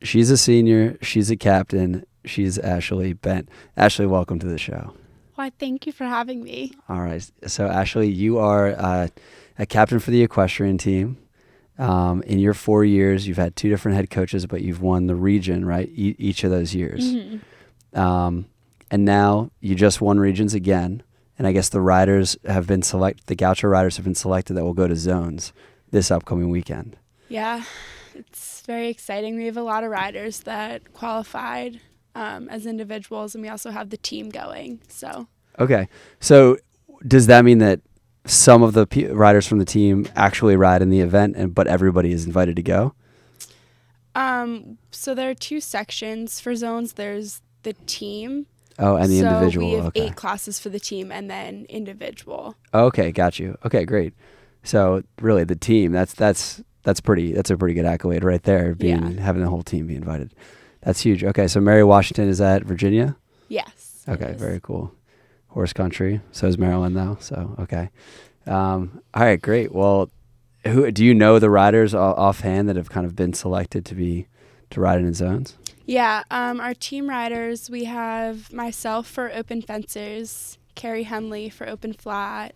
she's a senior. She's a captain. She's Ashley Bent. Ashley, welcome to the show. Why, thank you for having me. All right. So, Ashley, you are a captain for the equestrian team. In your 4 years, you've had 2 different head coaches, but you've won the region, right? Each of those years. Mm-hmm. And now you just won regions again. And I guess the riders have been the Goucher riders have been selected that will go to zones this upcoming weekend. Yeah, it's very exciting. We have a lot of riders that qualified as individuals, and we also have the team going. So Okay. So does that mean that some of the riders from the team actually ride in the event, but everybody is invited to go? So there are 2 sections for zones. There's the team. Oh, and the individual. So we have okay. 8 classes for the team and then individual. Okay, got you. Okay, great. So really, the team that's a pretty good accolade right there. Having the whole team be invited, that's huge. Okay, so Mary Washington is at Virginia. Yes. Okay, very cool. Horse country. So is Maryland though. So okay. All right, great. Well, who do you know the riders offhand that have kind of been selected to ride in zones? Yeah, our team riders, we have myself for open fencers, Carrie Henley for open flat,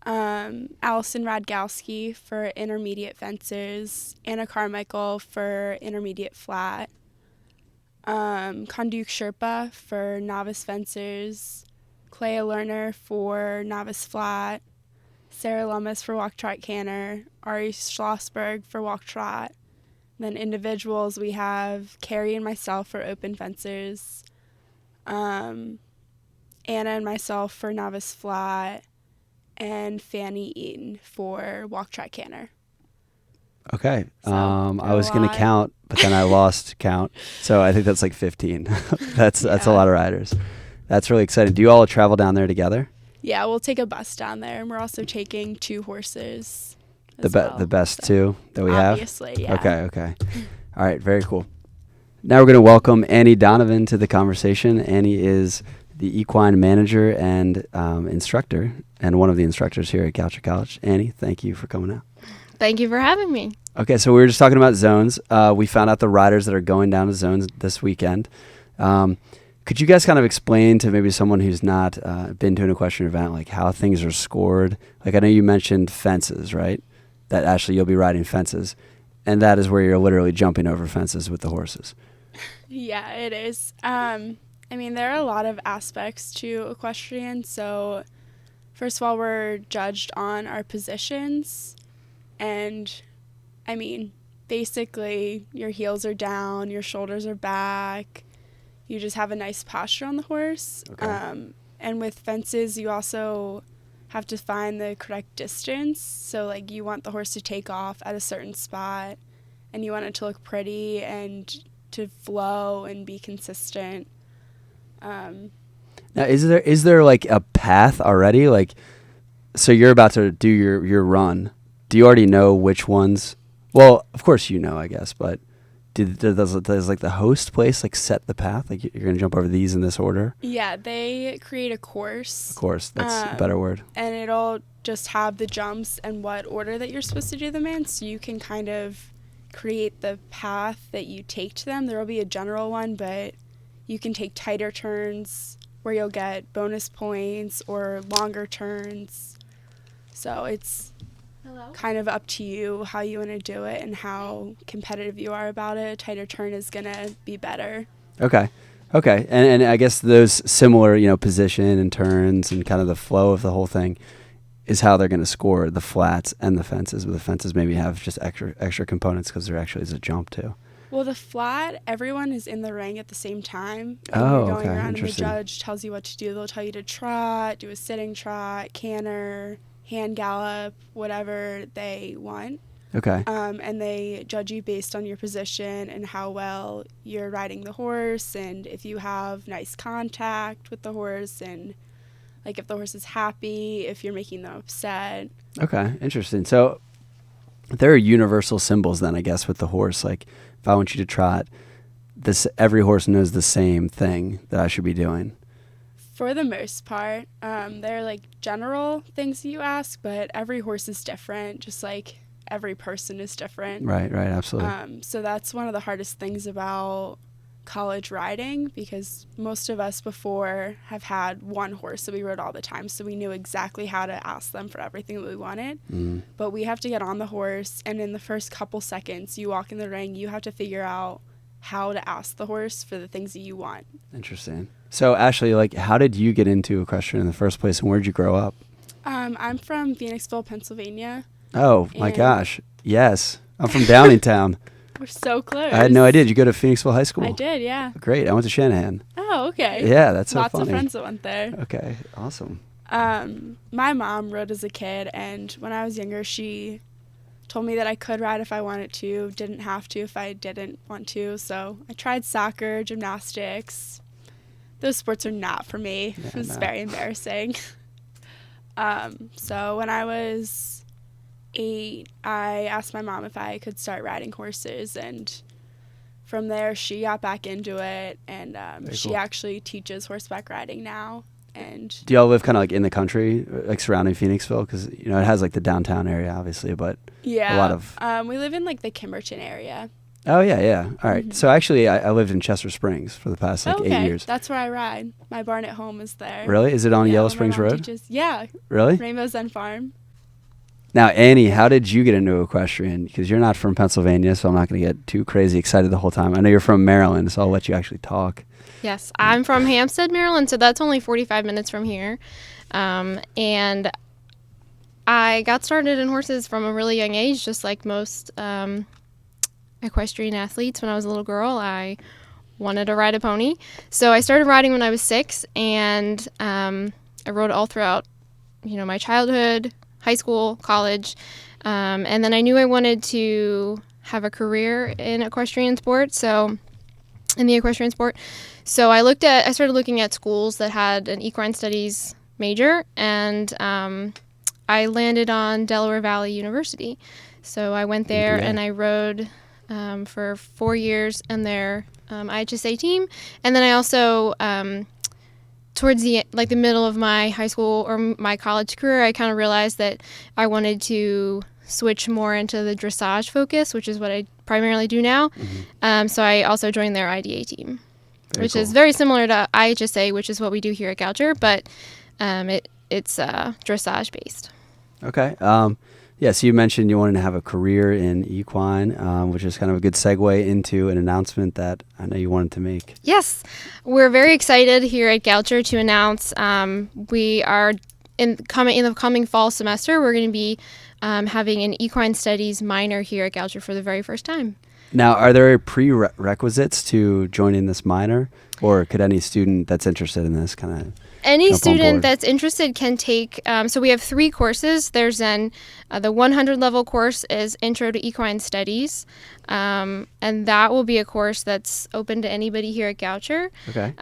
Allison Radgowski for intermediate fencers, Anna Carmichael for intermediate flat, Konduk Sherpa for novice fencers, Clea Lerner for novice flat, Sarah Lummis for walk trot canter, Ari Schlossberg for walk trot. Then individuals, we have Carrie and myself for open fencers, Anna and myself for novice flat, and Fanny Eaton for walk trot canter. Okay. So, I was going to count, but then I lost count. So I think that's like 15. That's a lot of riders. That's really exciting. Do you all travel down there together? Yeah, we'll take a bus down there, and we're also taking 2 horses. The best 2 that we obviously, have? yeah. Okay. All right, very cool. Now we're going to welcome Annie Donovan to the conversation. Annie is the equine manager and instructor, and one of the instructors here at Goucher College. Annie, thank you for coming out. Thank you for having me. Okay, so we were just talking about zones. We found out the riders that are going down to zones this weekend. Could you guys kind of explain to maybe someone who's not been to an equestrian event, like how things are scored? Like I know you mentioned fences, right? That actually you'll be riding fences, and that is where you're literally jumping over fences with the horses. Yeah, it is. I mean, there are a lot of aspects to equestrian. So first of all, we're judged on our positions, and I mean, basically your heels are down, your shoulders are back, you just have a nice posture on the horse. Okay. And with fences, you also have to find the correct distance. So like you want the horse to take off at a certain spot, and you want it to look pretty and to flow and be consistent. Now, is there like a path already? Like, so you're about to do your run. Do you already know which ones? Well, of course you know, I guess, but does like the host place like set the path? Like you're gonna jump over these in this order? Yeah, they create a course. Of course, that's a better word. And it'll just have the jumps and what order that you're supposed to do them in, so you can kind of create the path that you take to them. There will be a general one, but you can take tighter turns where you'll get bonus points or longer turns. So it's kind of up to you how you want to do it and how competitive you are about it. A tighter turn is going to be better. Okay. And I guess those similar, position and turns and kind of the flow of the whole thing is how they're going to score the flats and the fences. But the fences maybe have just extra components because there actually is a jump too. Well, the flat, everyone is in the ring at the same time. Oh, you're going okay. around and the Interesting. judge tells you what to do. They'll tell you to trot, do a sitting trot, canter, hand gallop, whatever they want. Okay. And they judge you based on your position and how well you're riding the horse, and if you have nice contact with the horse, and like if the horse is happy, if you're making them upset. Okay, interesting. So there are universal symbols then, I guess, with the horse. Like if I want you to trot, every horse knows the same thing that I should be doing. For the most part, there are like general things that you ask, but every horse is different. Just like every person is different. Right, absolutely. So that's one of the hardest things about college riding, because most of us before have had one horse that we rode all the time, so we knew exactly how to ask them for everything that we wanted. But we have to get on the horse, and in the first couple seconds you walk in the ring, you have to figure out how to ask the horse for the things that you want. Interesting. So Ashley, like, how did you get into equestrian in the first place, and where did you grow up? I'm from Phoenixville, Pennsylvania. Oh my gosh, yes, I'm from Downingtown. We're so close. I had no idea. Did you go to Phoenixville High School? I did, yeah. Great. I went to Shanahan. Oh, okay. Yeah, that's so Lots funny. of friends that went there. Okay, awesome. My mom rode as a kid, and when I was younger, she told me that I could ride if I wanted to, didn't have to if I didn't want to. So I tried soccer, gymnastics. Those sports are not for me. Yeah, It was no. very embarrassing. So when I was 8, I asked my mom if I could start riding horses, and from there she got back into it, and she cool. actually teaches horseback riding now. And Do y'all live kind of like in the country, like surrounding Phoenixville? Because, you know, it has like the downtown area, obviously, but yeah, a lot of... we live in like the Kimmerton area. Oh, yeah. All right. Mhm. So actually, I lived in Chester Springs for the past like 8 years. That's where I ride. My barn at home is there. Really? Is it on Yeah, Yellow where my Springs mom Road? teaches. Yeah, Really? Rainbow's End Farm. Now, Annie, how did you get into equestrian? Because you're not from Pennsylvania, so I'm not going to get too crazy excited the whole time. I know you're from Maryland, so I'll let you actually talk. Yes, I'm from Hampstead, Maryland, so that's only 45 minutes from here. And I got started in horses from a really young age, just like most equestrian athletes. When I was a little girl, I wanted to ride a pony. So I started riding when I was 6, and I rode all throughout, my childhood, high school, college. And then I knew I wanted to have a career in equestrian sport, in the equestrian sport. So I started looking at schools that had an Equine Studies major, and I landed on Delaware Valley University. So I went there and I rode for 4 years in their IHSA team. And then I also, towards the middle of my high school or my college career, I kind of realized that I wanted to switch more into the dressage focus, which is what I primarily do now. Mm-hmm. So I also joined their IDA team, which cool. is very similar to IHSA, which is what we do here at Goucher, but it's dressage based. Okay. Yeah, so you mentioned you wanted to have a career in equine, which is kind of a good segue into an announcement that I know you wanted to make. Yes, we're very excited here at Goucher to announce we are in the coming fall semester, we're going to be having an Equine Studies Minor here at Goucher for the very first time. Now, are there prerequisites to joining this minor, or could any student that's interested in this kind of... Any jump on student board? that's interested can take, so we have 3 courses. There's the 100 level course is Intro to Equine Studies, and that will be a course that's open to anybody here at Goucher. Okay.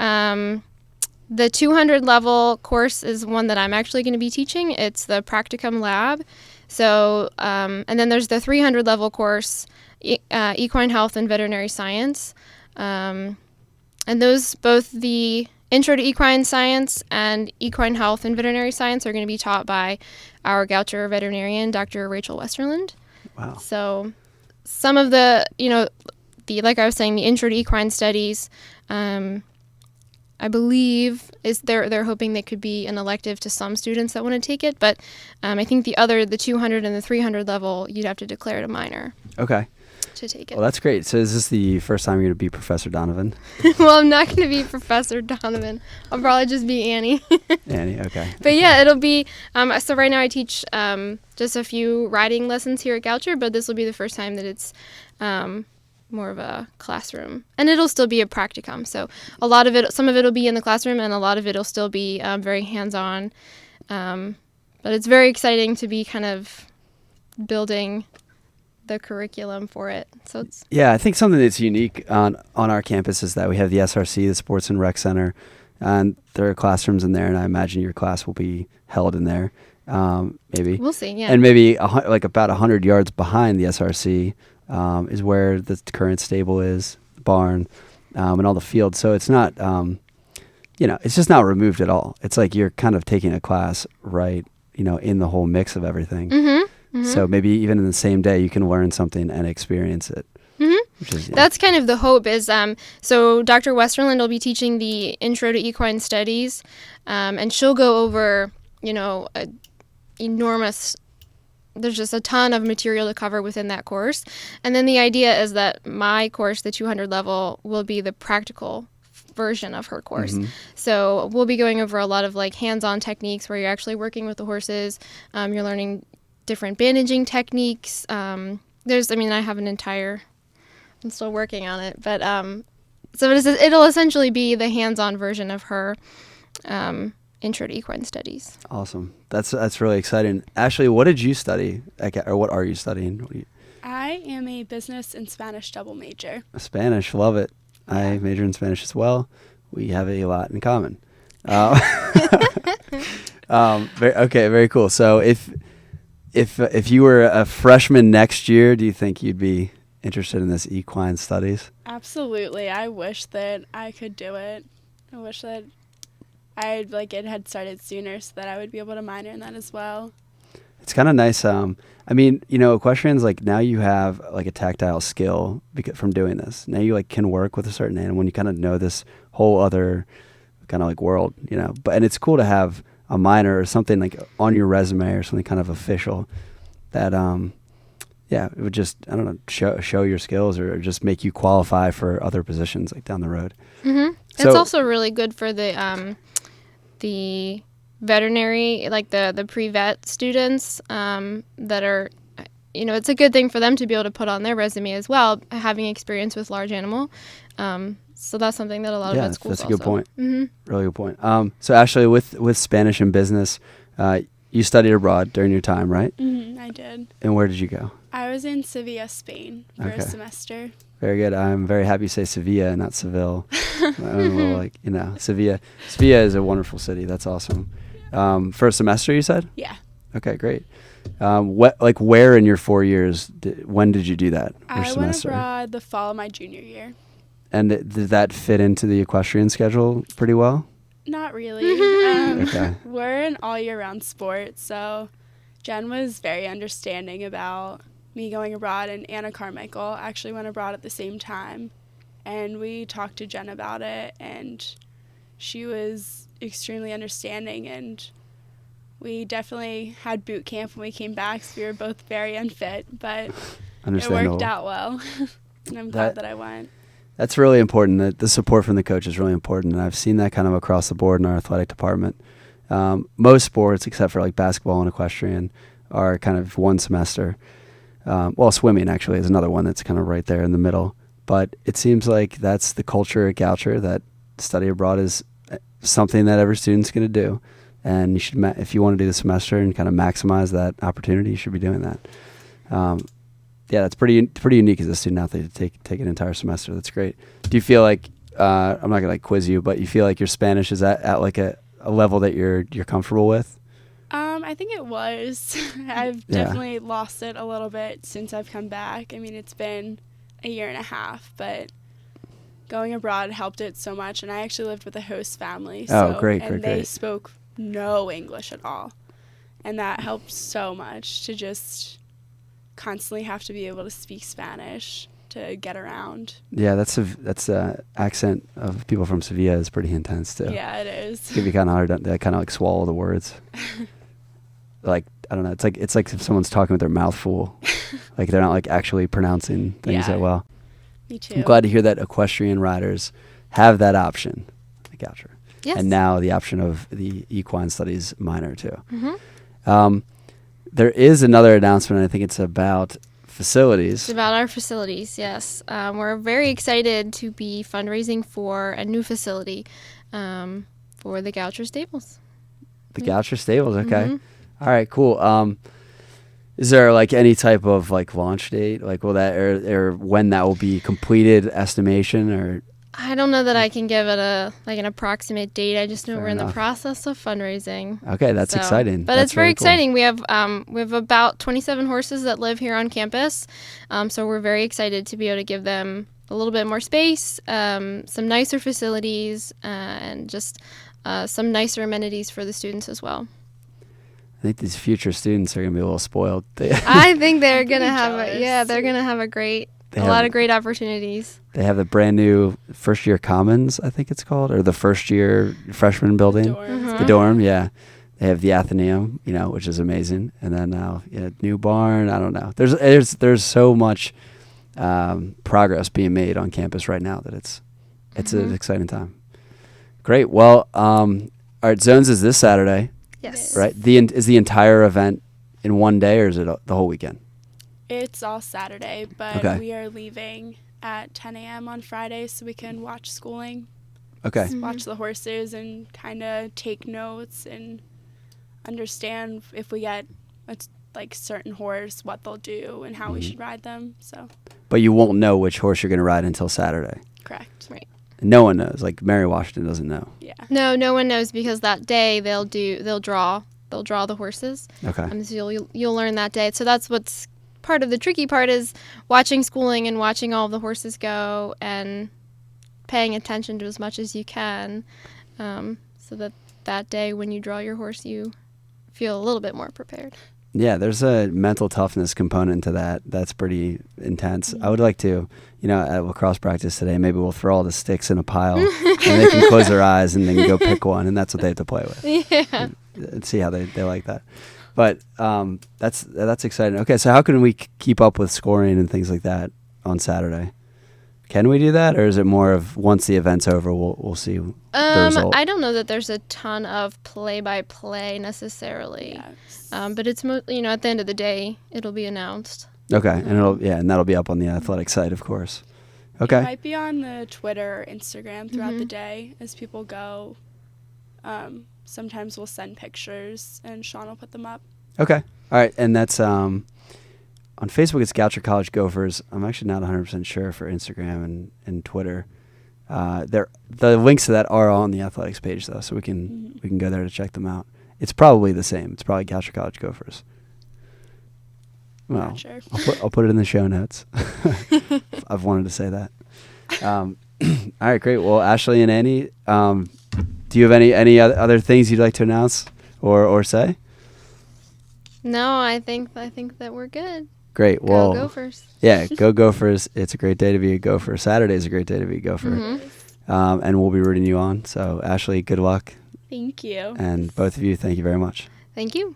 The 200 level course is one that I'm actually going to be teaching. It's the Practicum Lab. So, and then there's the 300 level course, Equine Health and Veterinary Science. And those, both the Intro to Equine Science and Equine Health and Veterinary Science, are going to be taught by our Goucher veterinarian, Dr. Rachel Westerland. Wow. So some of the, like I was saying, the Intro to Equine Studies, I believe they're hoping that could be an elective to some students that want to take it, but I think the 200 and the 300 level, you'd have to declare it a minor Okay. to take it. Well, that's great. So is this the first time you're going to be Professor Donovan? Well, I'm not going to be Professor Donovan. I'll probably just be Annie. Annie, okay. But yeah, it'll be, so right now I teach just a few riding lessons here at Goucher, but this will be the first time that it's more of a classroom. And it'll still be a practicum. So some of it will be in the classroom, and a lot of it will still be very hands-on. But it's very exciting to be kind of building the curriculum for it. So it's... Yeah, I think something that's unique on our campus is that we have the SRC, the Sports and Rec Center, and there are classrooms in there, and I imagine your class will be held in there, maybe. We'll see, yeah. And maybe about 100 yards behind the SRC is where the current stable is, the barn, and all the fields. So it's not, it's just not removed at all. It's like you're kind of taking a class right, in the whole mix of everything. Mm-hmm. So maybe even in the same day, you can learn something and experience it. Which is, That's kind of the hope is, so Dr. Westerland will be teaching the Intro to Equine Studies, and she'll go over, there's just a ton of material to cover within that course. And then the idea is that my course, the 200 level, will be the practical version of her course. So we'll be going over a lot of like hands-on techniques where you're actually working with the horses. You're learning different bandaging techniques. I have I'm still working on it, but so it'll essentially be the hands-on version of her Intro to Equine Studies. Awesome. That's really exciting. Ashley, what did you study, or what are you studying? I am a business and Spanish double major. Spanish, love it. I major in Spanish as well. We have a lot in common. Very cool. So if you were a freshman next year, do you think you'd be interested in this equine studies? Absolutely. I wish that I could do it. I wish that it had started sooner so that I would be able to minor in that as well. It's kind of nice. Equestrians, like now you have like a tactile skill from doing this. Now you like can work with a certain animal and you kind of know this whole other kind of like world, and it's cool to have a minor or something like on your resume or something kind of official that, it would just, I don't know, show your skills or just make you qualify for other positions like down the road. So, it's also really good for the veterinary, like the pre-vet students that are, it's a good thing for them to be able to put on their resume as well, having experience with large animal. So that's something that a lot of vet schools that's a good point. Really good point. So Ashley, with Spanish and business, you studied abroad during your time, right? I did. And where did you go? I was in Sevilla, Spain for a semester. Very good. I'm very happy you say Sevilla, not Seville. Sevilla. Sevilla is a wonderful city. That's awesome. For a semester, you said? Yeah. Okay, great. Where in your 4 years, when did you do that? I went abroad the fall of my junior year. And did that fit into the equestrian schedule pretty well? Not really. Okay. We're an all year round sport, so Jen was very understanding about me going abroad, and Anna Carmichael actually went abroad at the same time. And we talked to Jen about it, and she was extremely understanding, and we definitely had boot camp when we came back, so we were both very unfit, but it worked out well. And I'm glad that I went. That's really important. The support from the coach is really important, and I've seen that kind of across the board in our athletic department. Most sports, except for like basketball and equestrian, are kind of one semester. Swimming actually is another one that's kind of right there in the middle. But it seems like that's the culture at Goucher, that study abroad is something that every student's going to do. And you should, if you want to do the semester and kind of maximize that opportunity, you should be doing that. That's pretty unique as a student athlete to take an entire semester. That's great. Do you feel like, I'm not going to quiz you, but you feel like your Spanish is at like a level that you're comfortable with? I think it was. I've definitely lost it a little bit since I've come back. I mean, it's been a year and a half, but going abroad helped it so much. And I actually lived with a host family. Great. They spoke no English at all. And that helped so much to just constantly have to be able to speak Spanish to get around. Yeah, that's accent of people from Sevilla is pretty intense too. Yeah, it is. It can be kind of hard to kind of like swallow the words. Like, I don't know. It's like if someone's talking with their mouth full, like they're not like actually pronouncing things that well. Me too. I'm glad to hear that equestrian riders have that option, the Goucher. Yes. And now the option of the Equine Studies Minor too. There is another announcement, and I think it's about facilities. It's about our facilities, yes. We're very excited to be fundraising for a new facility for the Goucher Stables. The Goucher Stables, okay. All right, cool. Is there like any type of like launch date? Like will that or when that will be completed estimation or? I don't know that I can give it an approximate date. I just know we're in the process of fundraising. Okay, that's exciting. But it's very exciting. We have about 27 horses that live here on campus, so we're very excited to be able to give them a little bit more space, some nicer facilities, and just some nicer amenities for the students as well. think these future students are going to be a little spoiled. I think they're gonna I'm have jealous. they're gonna have a have- lot of great opportunities. They have the brand new first year commons, I think it's called, or the first year freshman building. Dorms. The dorm, yeah. They have the Athenaeum, which is amazing, and then now new barn. I don't know. There's so much progress being made on campus right now that it's an exciting time. Great. Well, all right. Zones is this Saturday, Yes. right? Is the entire event in one day, or is it the whole weekend? It's all Saturday, but Okay. we are leaving at 10 a.m. on Friday so we can watch schooling. Okay. Just watch the horses and kind of take notes and understand if we get a certain horse, what they'll do and how we should ride them. So, But you won't know which horse you're going to ride until Saturday. correct. Right. No one knows. Like Mary Washington doesn't know. Yeah. No one knows because that day they'll draw the horses. Okay. So you'll learn that day. So that's what's part of the tricky part is watching schooling and watching all of the horses go and paying attention to as much as you can, so that day when you draw your horse, you feel a little bit more prepared. Yeah, there's a mental toughness component to that. That's pretty intense. I would like to, at lacrosse practice today, maybe we'll throw all the sticks in a pile and they can close their eyes and they can go pick one, and that's what they have to play with. Yeah. And see how they like that. But that's exciting. Okay, so how can we keep up with scoring and things like that on Saturday? Can we do that, or is it more of once the event's over, we'll see the result? I don't know that there's a ton of play-by-play necessarily, Yes. but it's at the end of the day, it'll be announced. Okay, and that'll be up on the athletic site, of course. Okay. It might be on the Twitter or Instagram throughout the day as people go. Sometimes we'll send pictures and Sean will put them up. Okay. All right, and that's on Facebook. It's Goucher College Gophers. I'm actually not 100% sure for Instagram and Twitter. The links to that are on the athletics page though, so we can go there to check them out. It's probably the same. It's probably Goucher College Gophers. Well, Not sure. I'll put it in the show notes. I've wanted to say that. All right, great. Well, Ashley and Annie, do you have any other things you'd like to announce or say? No, I think that we're good. Great. Well, Go Gophers. Yeah, go Gophers. It's a great day to be a Gopher. Saturday's a great day to be a Gopher. And we'll be rooting you on. So, Ashley, good luck. Thank you. And both of you, thank you very much. Thank you.